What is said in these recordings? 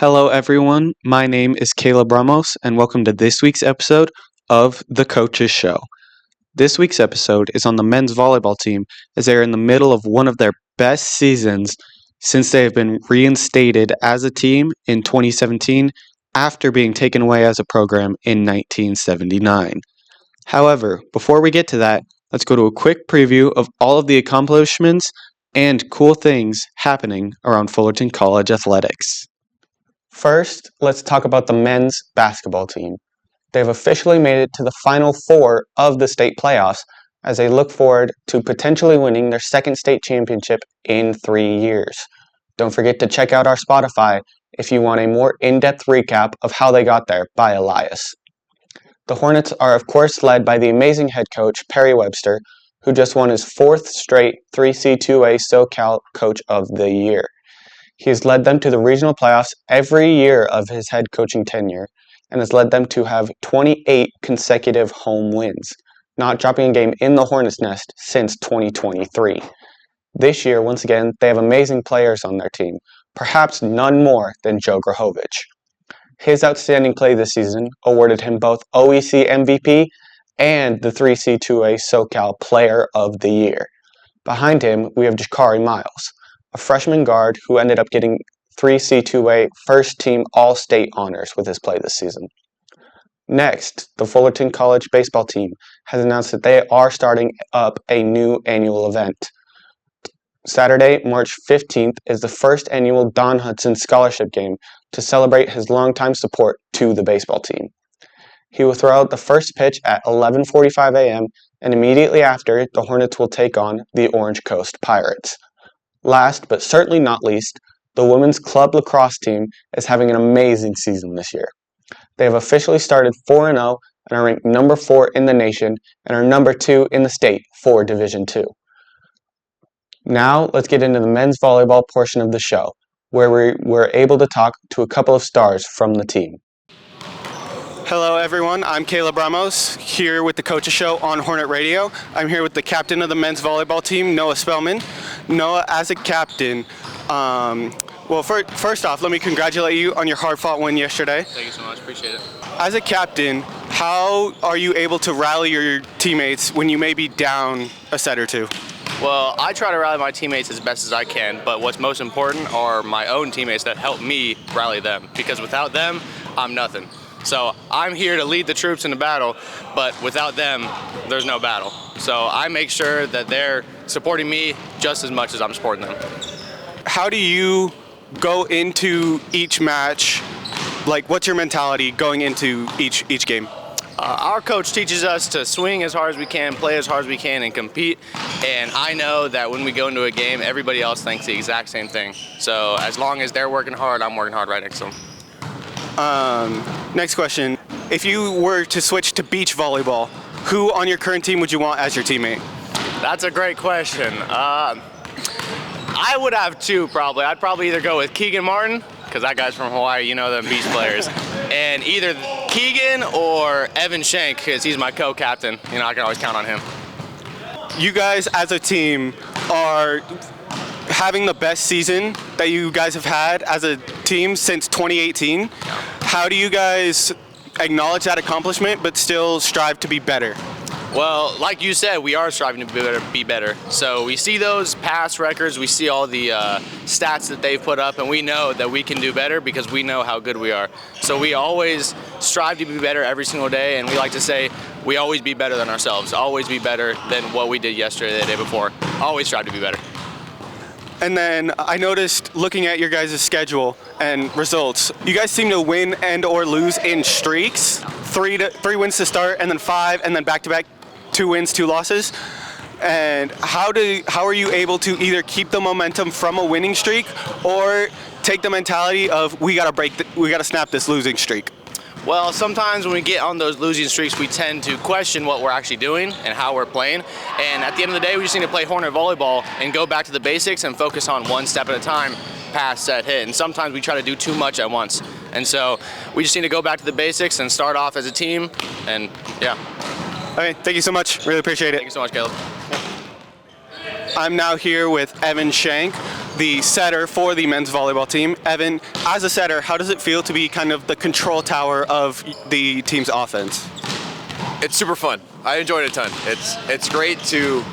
Hello, everyone. My name is Caleb Ramos, and welcome to this week's episode of The Coaches Show. This week's episode is on the men's volleyball team as they are in the middle of one of their best seasons since they have been reinstated as a team in 2017 after being taken away as a program in 1979. However, before we get to that, let's go to a quick preview of all of the accomplishments and cool things happening around Fullerton College athletics. First, let's talk about the men's basketball team. They've officially made it to the Final Four of the state playoffs as they look forward to potentially winning their second state championship in 3 years. Don't forget to check out our Spotify if you want a more in-depth recap of how they got there by Elias. The Hornets are of course led by the amazing head coach Perry Webster, who just won his fourth straight 3C2A SoCal Coach of the Year. He has led them to the regional playoffs every year of his head coaching tenure and has led them to have 28 consecutive home wins, not dropping a game in the Hornets' nest since 2023. This year, once again, they have amazing players on their team, perhaps none more than Joe Grahovich. His outstanding play this season awarded him both OEC MVP and the 3C2A SoCal Player of the Year. Behind him, we have Jakari Miles, a freshman guard who ended up getting 3C2A first-team All-State honors with his play this season. Next, the Fullerton College baseball team has announced that they are starting up a new annual event. Saturday, March 15th, is the first annual Don Hudson Scholarship Game to celebrate his longtime support to the baseball team. He will throw out the first pitch at 11:45 a.m., and immediately after, the Hornets will take on the Orange Coast Pirates. Last, but certainly not least, the women's club lacrosse team is having an amazing season this year. They have officially started 4-0 and are ranked number 4 in the nation and are number 2 in the state for Division II. Now, let's get into the men's volleyball portion of the show, where we were able to talk to a couple of stars from the team. Hello everyone, I'm Caleb Ramos, here with the Coaches Show on Hornet Radio. I'm here with the captain of the men's volleyball team, Noah Spellman. Noah, as a captain, first off, let me congratulate you on your hard-fought win yesterday. Thank you so much, appreciate it. As a captain, how are you able to rally your teammates when you may be down a set or two? Well, I try to rally my teammates as best as I can, but what's most important are my own teammates that help me rally them, because without them, I'm nothing. So I'm here to lead the troops in the battle, but without them, there's no battle. So I make sure that they're supporting me just as much as I'm supporting them. How do you go into each match? Like, what's your mentality going into each game? Our coach teaches us to swing as hard as we can, play as hard as we can, and compete. And I know that when we go into a game, everybody else thinks the exact same thing. So as long as they're working hard, I'm working hard right next to them. Next question. If you were to switch to beach volleyball, who on your current team would you want as your teammate? That's a great question. I would have two probably. I'd probably either go with Keegan Martin, because that guy's from Hawaii, you know, the beach players. And either Keegan or Evan Shank, because he's my co-captain. You know, I can always count on him. You guys as a team are having the best season that you guys have had as a team since 2018. How do you guys acknowledge that accomplishment but still strive to be better? Well, like you said, we are striving to be better. So we see those past records, we see all the stats that they've put up, and we know that we can do better because we know how good we are. So we always strive to be better every single day, and we like to say we always be better than ourselves, always be better than what we did yesterday, the day before. Always strive to be better. And then I noticed, looking at your guys' schedule and results, you guys seem to win and or lose in streaks. Three wins to start, and then 5, and then back-to-back 2 wins, 2 losses. And how are you able to either keep the momentum from a winning streak or take the mentality of we gotta snap this losing streak? Well, sometimes when we get on those losing streaks, we tend to question what we're actually doing and how we're playing. And at the end of the day, we just need to play Hornet volleyball and go back to the basics and focus on one step at a time, pass, set, hit. And sometimes we try to do too much at once. And so we just need to go back to the basics and start off as a team. And yeah. Okay, thank you so much. Really appreciate it. Thank you so much, Caleb. I'm now here with Evan Shank, the setter for the men's volleyball team. Evan, as a setter, how does it feel to be kind of the control tower of the team's offense? It's super fun. I enjoyed it a ton. It's great to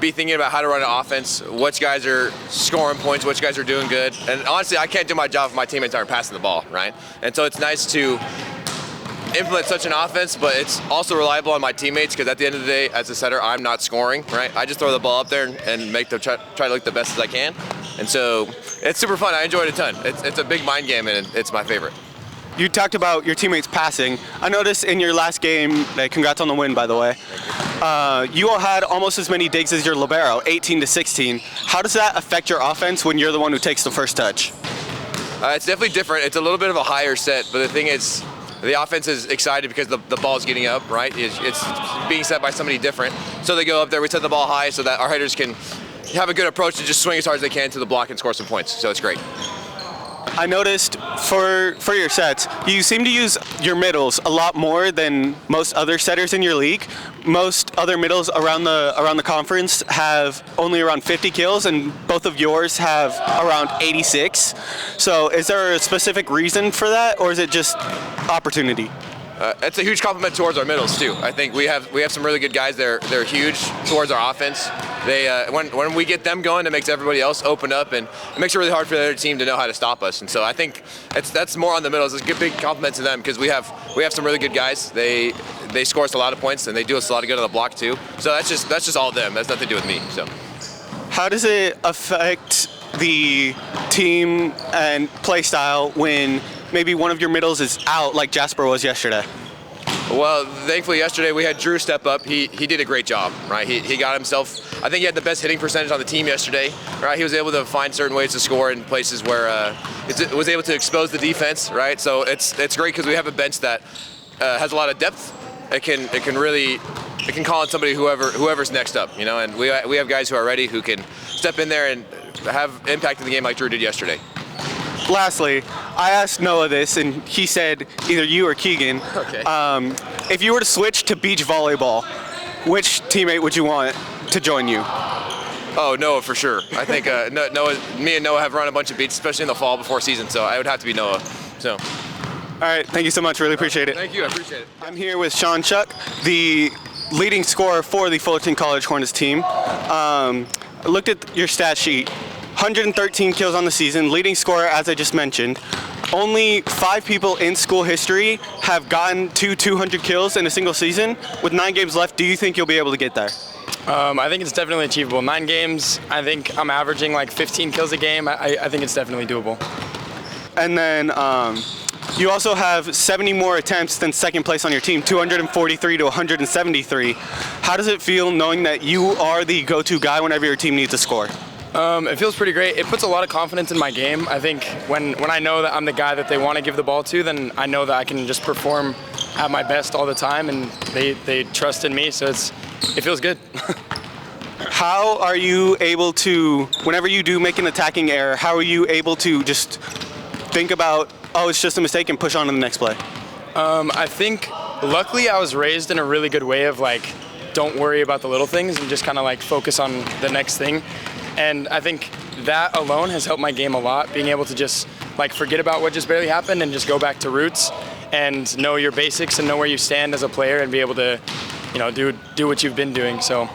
be thinking about how to run an offense, which guys are scoring points, which guys are doing good. And honestly, I can't do my job if my teammates aren't passing the ball, right? And so it's nice to implement such an offense, but it's also reliable on my teammates because at the end of the day, as a setter, I'm not scoring, right? I just throw the ball up there and make them try to look the best as I can. And so it's super fun. I enjoyed it a ton. It's a big mind game, and it's my favorite. You talked about your teammates passing. I noticed in your last game, congrats on the win, by the way, you all had almost as many digs as your libero, 18 to 16. How does that affect your offense when you're the one who takes the first touch? It's definitely different. It's a little bit of a higher set, but the thing is, the offense is excited because the ball's getting up, right? It's being set by somebody different. So they go up there, we set the ball high so that our hitters can have a good approach to just swing as hard as they can to the block and score some points. So it's great. I noticed for your sets, you seem to use your middles a lot more than most other setters in your league. Most other middles around the conference have only around 50 kills, and both of yours have around 86. So is there a specific reason for that, or is it just opportunity? It's a huge compliment towards our middles too. I think we have some really good guys. They're huge towards our offense. They when we get them going, it makes everybody else open up, and it makes it really hard for the other team to know how to stop us. And so I think that's more on the middles. It's a big compliment to them because we have some really good guys. They score us a lot of points, and they do us a lot of good on the block too. So that's just all of them. That's nothing to do with me. So how does it affect the team and play style when maybe one of your middles is out, like Jasper was yesterday? Well, thankfully yesterday we had Drew step up. He did a great job, right? He got himself, I think he had the best hitting percentage on the team yesterday, right? He was able to find certain ways to score in places where it was able to expose the defense, right? So it's great because we have a bench that has a lot of depth. It can call on somebody whoever's next up, you know. And we have guys who are ready who can step in there and have impact in the game like Drew did yesterday. Lastly, I asked Noah this, and he said either you or Keegan. Okay. If you were to switch to beach volleyball, which teammate would you want to join you? Oh, Noah for sure. I think Noah, me and Noah have run a bunch of beats, especially in the fall before season. So I would have to be Noah. So. All right. Thank you so much. Really appreciate it. Thank you. I appreciate it. I'm here with Sean Chuck, the leading scorer for the Fullerton College Hornets team. I looked at your stat sheet. 113 kills on the season, leading scorer, as I just mentioned. Only 5 people in school history have gotten to 200 kills in a single season. With 9 games left, do you think you'll be able to get there? I think it's definitely achievable. 9 games, I think I'm averaging like 15 kills a game. I think it's definitely doable. And then you also have 70 more attempts than second place on your team, 243 to 173. How does it feel knowing that you are the go-to guy whenever your team needs a score? It feels pretty great. It puts a lot of confidence in my game. I think when I know that I'm the guy that they want to give the ball to, then I know that I can just perform at my best all the time, and they trust in me, so it feels good. How are you able to, whenever you do make an attacking error, how are you able to just think about, oh, it's just a mistake, and push on to the next play? I think luckily I was raised in a really good way of like, don't worry about the little things and just kind of like focus on the next thing. And I think that alone has helped my game a lot, being able to just like forget about what just barely happened and just go back to roots and know your basics and know where you stand as a player and be able to, you know, do what you've been doing. So.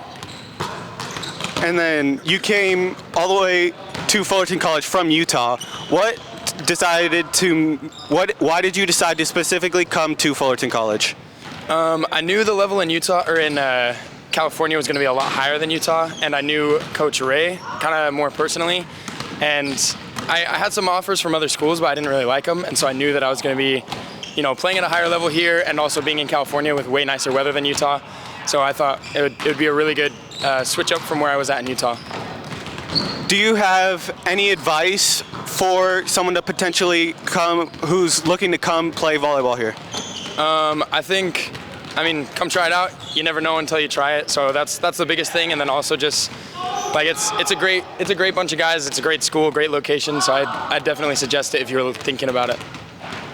And then you came all the way to Fullerton College from Utah. Why did you decide to specifically come to Fullerton College? I knew the level in Utah or in California was going to be a lot higher than Utah, and I knew Coach Ray kind of more personally, and I had some offers from other schools, but I didn't really like them, and so I knew that I was going to be, you know, playing at a higher level here and also being in California with way nicer weather than Utah. So I thought it would be a really good switch up from where I was at in Utah. Do you have any advice for someone to potentially come, who's looking to come play volleyball here? I mean, come try it out. You never know until you try it. So that's the biggest thing. And then also just like it's a great bunch of guys. It's a great school, great location. So I'd definitely suggest it if you're thinking about it.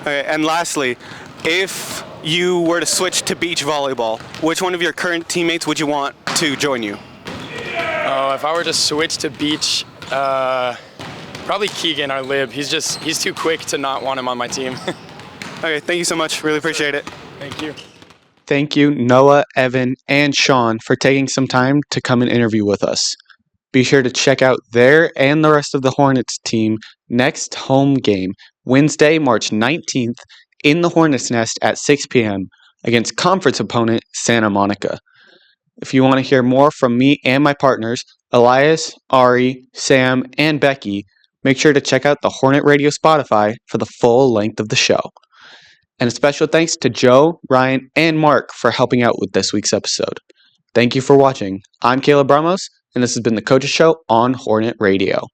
Okay, and lastly, if you were to switch to beach volleyball, which one of your current teammates would you want to join you? If I were to switch to beach, Probably Keegan, our lib. He's too quick to not want him on my team. Okay, thank you so much. Really appreciate it. Thank you. Thank you, Noah, Evan, and Sean, for taking some time to come and interview with us. Be sure to check out their and the rest of the Hornets team next home game, Wednesday, March 19th, in the Hornets Nest at 6 p.m. against conference opponent Santa Monica. If you want to hear more from me and my partners, Elias, Ari, Sam, and Becky, make sure to check out the Hornet Radio Spotify for the full length of the show. And a special thanks to Joe, Ryan, and Mark for helping out with this week's episode. Thank you for watching. I'm Caleb Ramos, and this has been the Coaches Show on Hornet Radio.